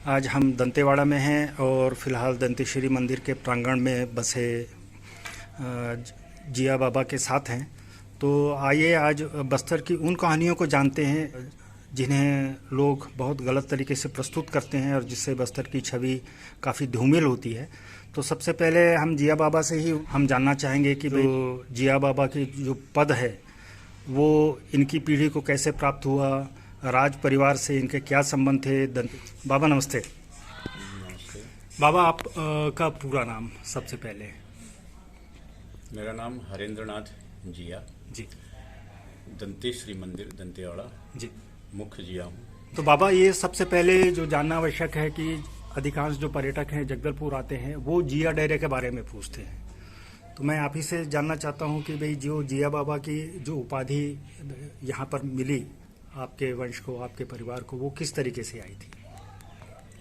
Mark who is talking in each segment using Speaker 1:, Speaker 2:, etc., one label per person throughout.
Speaker 1: आज हम दंतेवाड़ा में हैं और फिलहाल दंतेश्वरी मंदिर के प्रांगण में बसे जिया बाबा के साथ हैं। तो आइए आज बस्तर की उन कहानियों को जानते हैं जिन्हें लोग बहुत गलत तरीके से प्रस्तुत करते हैं और जिससे बस्तर की छवि काफ़ी धूमिल होती है। तो सबसे पहले हम जिया बाबा से ही हम जानना चाहेंगे कि जो जिया बाबा की जो पद है वो इनकी पीढ़ी को कैसे प्राप्त हुआ, राज परिवार से इनके क्या संबंध थे। बाबा नमस्ते।
Speaker 2: नमस्ते।
Speaker 1: बाबा आप का पूरा नाम सबसे पहले।
Speaker 2: मेरा नाम हरेंद्र नाथ जिया,
Speaker 1: जी
Speaker 2: दंतेश्वरी मंदिर दंतेवाड़ा
Speaker 1: जी।
Speaker 2: मुख्य जिया हूँ।
Speaker 1: तो बाबा ये सबसे पहले जो जानना आवश्यक है कि अधिकांश जो पर्यटक हैं जगदलपुर आते हैं वो जिया डेरे के बारे में पूछते हैं। तो मैं आप ही से जानना चाहता हूँ कि भाई जो जिया बाबा की जो उपाधि यहाँ पर मिली आपके वंश को, आपके परिवार को, वो किस तरीके से आई थी?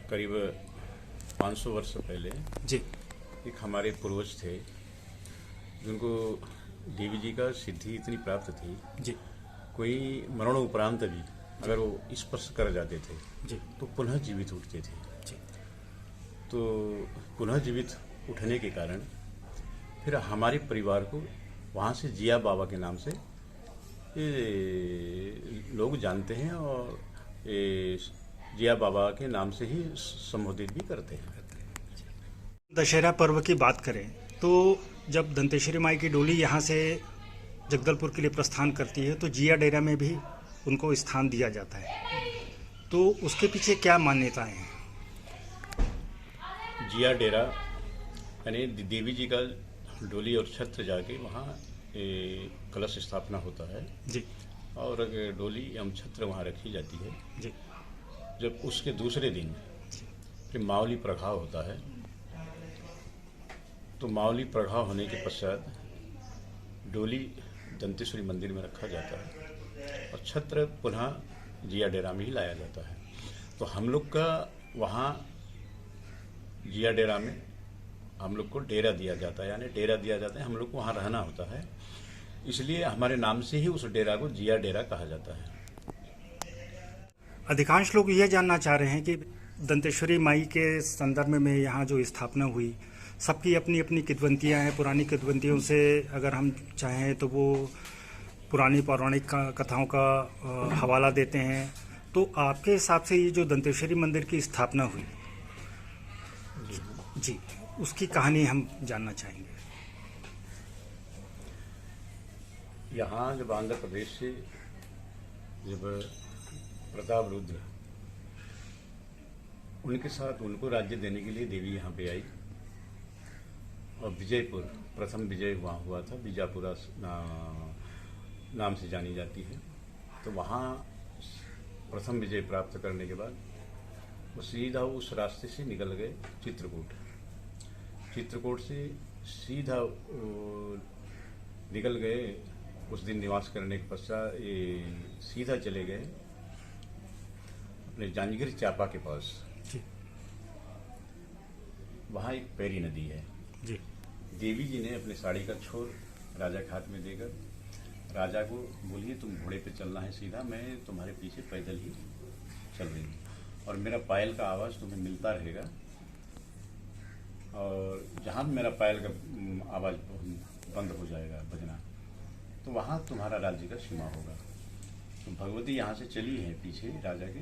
Speaker 2: करीब 500 वर्ष पहले
Speaker 1: जी
Speaker 2: एक हमारे पूर्वज थे जिनको देवी जी का सिद्धि इतनी प्राप्त थी,
Speaker 1: जी
Speaker 2: कोई मरण उपरांत भी अगर वो स्पर्श कर जाते थे
Speaker 1: जी
Speaker 2: तो पुनः जीवित उठते थे।
Speaker 1: जी।
Speaker 2: तो पुनः जीवित उठने के कारण फिर हमारे परिवार को वहाँ से जिया बाबा के नाम से ये लोग जानते हैं और ये जिया बाबा के नाम से ही संबोधित भी करते हैं।
Speaker 1: दशहरा पर्व की बात करें तो जब दंतेश्वरी माई की डोली यहाँ से जगदलपुर के लिए प्रस्थान करती है तो जिया डेरा में भी उनको स्थान दिया जाता है। तो उसके पीछे क्या मान्यताएं हैं?
Speaker 2: जिया डेरा यानी देवी जी का डोली और छत्र जाके वहाँ कलश स्थापना होता है
Speaker 1: जी
Speaker 2: और डोली एवं छत्र वहाँ रखी जाती है।
Speaker 1: जी।
Speaker 2: जब उसके दूसरे दिन फिर मावली प्रघाव होता है, तो मावली प्रघाव होने के पश्चात डोली दंतेश्वरी मंदिर में रखा जाता है और छत्र पुनः जिया डेरा में ही लाया जाता है। तो हम लोग का वहाँ जिया डेरा में हम लोग को डेरा दिया जाता है, यानी डेरा दिया जाता है, हम लोग को वहाँ रहना होता है, इसलिए हमारे नाम से ही उस डेरा को जिया डेरा कहा जाता है।
Speaker 1: अधिकांश लोग यह जानना चाह रहे हैं कि दंतेश्वरी माई के संदर्भ में यहाँ जो स्थापना हुई, सबकी अपनी अपनी किंवदंतियाँ हैं। पुरानी किंवदंतियों से अगर हम चाहें तो वो पुरानी पौराणिक कथाओं का हवाला देते हैं। तो आपके हिसाब से ये जो दंतेश्वरी मंदिर की स्थापना हुई जी, उसकी कहानी हम जानना चाहेंगे।
Speaker 2: यहाँ जब आंध्र प्रदेश से जब प्रताप रुद्र उनके साथ उनको राज्य देने के लिए देवी यहाँ पे आई और विजयपुर प्रथम विजय वहाँ हुआ था, बीजापुरा नाम से जानी जाती है। तो वहाँ प्रथम विजय प्राप्त करने के बाद वो सीधा उस रास्ते से निकल गए चित्रकूट। चित्रकूट से सीधा निकल गए, उस दिन निवास करने के पश्चात ये सीधा चले गए अपने जांजगीर चांपा के पास।
Speaker 1: जी।
Speaker 2: वहाँ एक पैरी नदी है
Speaker 1: जी।
Speaker 2: देवी जी ने अपने साड़ी का छोर राजा के हाथ में देकर राजा को बोलिए तुम घोड़े पे चलना है सीधा, मैं तुम्हारे पीछे पैदल ही चल रही हूँ और मेरा पायल का आवाज़ तुम्हें मिलता रहेगा और जहाँ मेरा पायल का आवाज़ बंद हो जाएगा बजना तो वहाँ तुम्हारा राज्य का सीमा होगा। तो भगवती यहाँ से चली है पीछे राजा के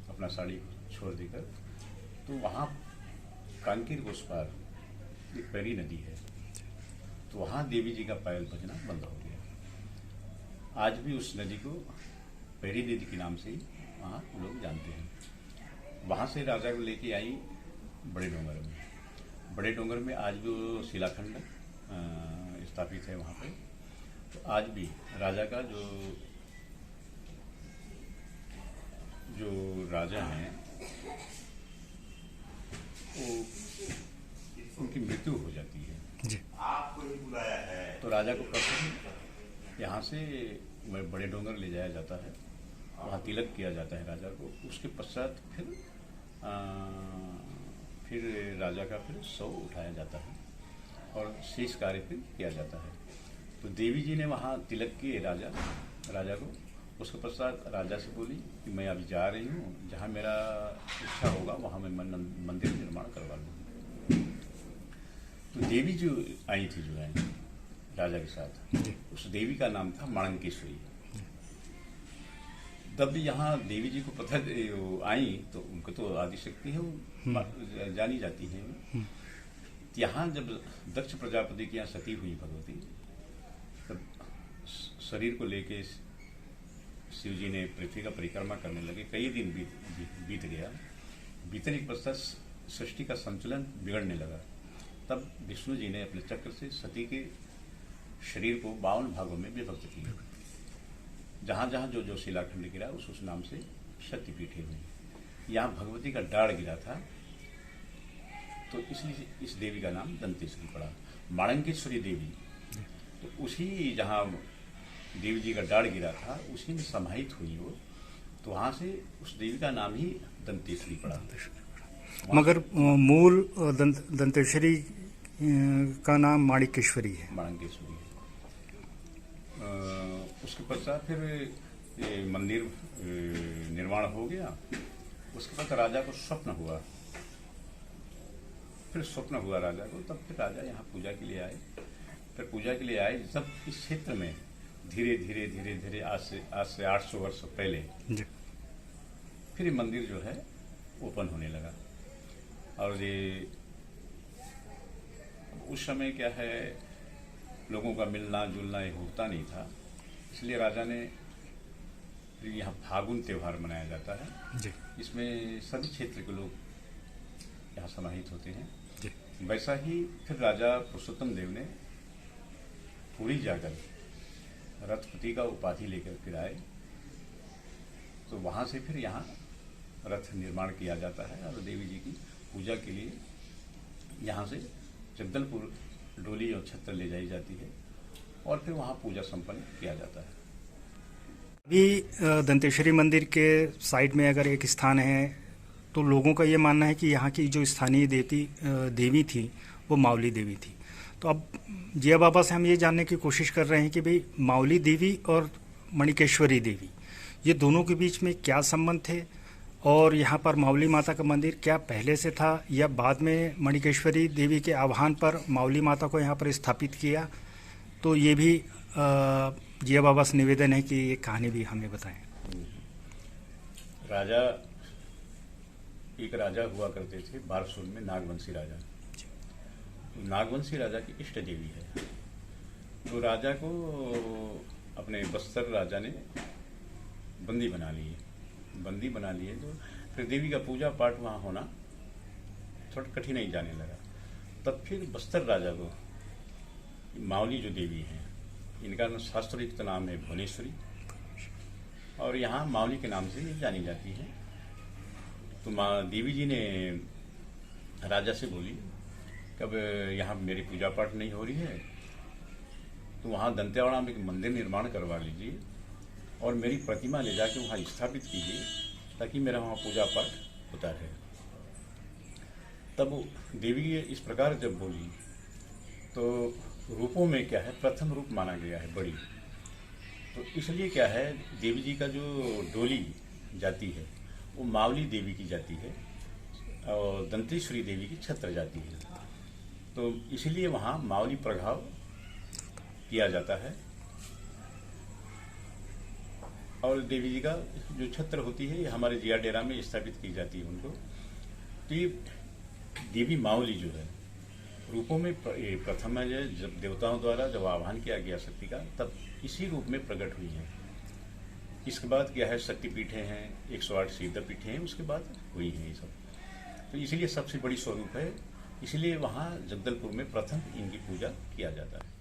Speaker 2: अपना साड़ी छोड़ देकर। तो वहाँ कांकीर उस पार एक पैरी नदी है, तो वहाँ देवी जी का पायल बजना बंद हो गया। आज भी उस नदी को पैरी नदी के नाम से ही वहाँ लोग जानते हैं। वहाँ से राजा को लेके आई बड़े डोंगर में। बड़े डोंगर में आज भी वो शिलाखंड स्थापित है वहाँ पे। तो आज भी राजा का जो राजा हैं वो उनकी मृत्यु हो जाती है
Speaker 1: जी।
Speaker 2: तो राजा को प्रथम यहाँ से बड़े डोंगर ले जाया जाता है, वहाँ तिलक किया जाता है राजा को। उसके पश्चात फिर राजा का फिर शव उठाया जाता है और शेष कार्य फिर किया जाता है। तो देवी जी ने वहाँ तिलक किए राजा को उसके पश्चात राजा से बोली कि मैं अभी जा रही हूँ, जहाँ मेरा इच्छा होगा वहाँ मैं मंदिर निर्माण करवा लूँगी। तो देवी जो आई थी, जो है राजा के साथ, उस देवी का नाम था माणंकेश्वरी। तब भी यहाँ देवी जी को पता आई तो उनको तो आदिशक्ति है, वो जानी जाती है। यहाँ जब दक्ष प्रजापति की यहाँ सती हुई भगवती, तब शरीर को लेके शिव जी ने पृथ्वी का परिक्रमा करने लगे। कई दिन बीत गया। बीतने के पश्चात सृष्टि का संतुलन बिगड़ने लगा। तब विष्णु जी ने अपने चक्र से सती के शरीर को 52 भागों में विभक्त किया। जहाँ जहाँ जो शिलाखंड गिरा उस नाम से शक्तिपीठे हुई। यहाँ भगवती का डाढ़ गिरा था, तो इसलिए इस देवी का नाम दंतेश्वरी पड़ा, माणंकेश्वरी देवी। तो उसी जहाँ देवी जी का डाढ़ गिरा था उसी में समाहित हुई वो, तो वहाँ से उस देवी का नाम ही दंतेश्वरी पड़ा।
Speaker 1: मगर मूल दंतेश्वरी का नाम माणिकेश्वरी है।
Speaker 2: माणंकेश्वरी है। उसके पश्चात फिर ये मंदिर निर्माण हो गया। उसके बाद राजा को स्वप्न हुआ। फिर स्वप्न हुआ राजा को, तब फिर राजा यहाँ पूजा के लिए आए। फिर पूजा के लिए आए जब इस क्षेत्र में धीरे धीरे आज से 800 वर्ष पहले फिर ये मंदिर जो है ओपन होने लगा। और ये उस समय क्या है, लोगों का मिलना जुलना ये होता नहीं था, इसलिए राजा ने यहाँ फागुन त्योहार मनाया जाता है। इसमें सभी क्षेत्र के लोग यहाँ समाहित होते हैं। वैसा ही फिर राजा पुरुषोत्तम देव ने पुरी जाकर रथपति का उपाधि लेकर फिर आए, तो वहाँ से फिर यहाँ रथ निर्माण किया जाता है और देवी जी की पूजा के लिए यहाँ से जगदलपुर डोली और छत्र ले जाई जाती है और फिर वहाँ पूजा संपन्न किया जाता है।
Speaker 1: अभी दंतेश्वरी मंदिर के साइड में अगर एक स्थान है तो लोगों का ये मानना है कि यहाँ की जो स्थानीय देवी थी वो मावली देवी थी। तो अब जिया बाबा से हम ये जानने की कोशिश कर रहे हैं कि भाई मावली देवी और मणिकेश्वरी देवी ये दोनों के बीच में क्या संबंध थे, और यहाँ पर मावली माता का मंदिर क्या पहले से था या बाद में मणिकेश्वरी देवी के आह्वान पर मावली माता को यहाँ पर स्थापित किया। तो ये भी जिया बाबा से निवेदन है कि ये कहानी भी हमें बताएं।
Speaker 2: एक राजा हुआ करते थे बारसूर में, नागवंशी राजा। नागवंशी राजा की इष्ट देवी है। तो राजा को अपने बस्तर राजा ने बंदी बना लिए तो फिर देवी का पूजा पाठ वहाँ होना थोड़ा कठिनाई जाने लगा। तब फिर बस्तर राजा को मावली जो देवी हैं, इनका शास्त्रोक्त नाम है भुवनेश्वरी और यहाँ मावली के नाम से ये जानी जाती है। तो देवी जी ने राजा से बोली कब यहाँ मेरी पूजा पाठ नहीं हो रही है तो वहाँ दंतेवाड़ा में एक मंदिर निर्माण करवा लीजिए और मेरी प्रतिमा ले जाके वहाँ स्थापित कीजिए ताकि मेरा वहाँ पूजा पाठ होता रहे। तब देवी इस प्रकार जब बोली तो रूपों में क्या है, प्रथम रूप माना गया है बड़ी, तो इसलिए क्या है देवी जी का जो डोली जाती है वो मावली देवी की जाती है और दंतेश्वरी देवी की छत्र जाती है। तो इसलिए वहाँ मावली प्रभाव किया जाता है और देवी जी का जो छत्र होती है ये हमारे जिया डेरा में स्थापित की जाती है उनको। तो ये देवी मावली जो है रूपों में प्रथम है, जब देवताओं द्वारा जब आह्वान किया गया शक्ति का तब इसी रूप में प्रकट हुई है। इसके बाद क्या है, शक्तिपीठे हैं, 108 सिद्धपीठे हैं, उसके बाद हुई है ये सब। तो इसलिए सबसे बड़ी स्वरूप है, इसलिए वहाँ जगदलपुर में प्रथम इनकी पूजा किया जाता है।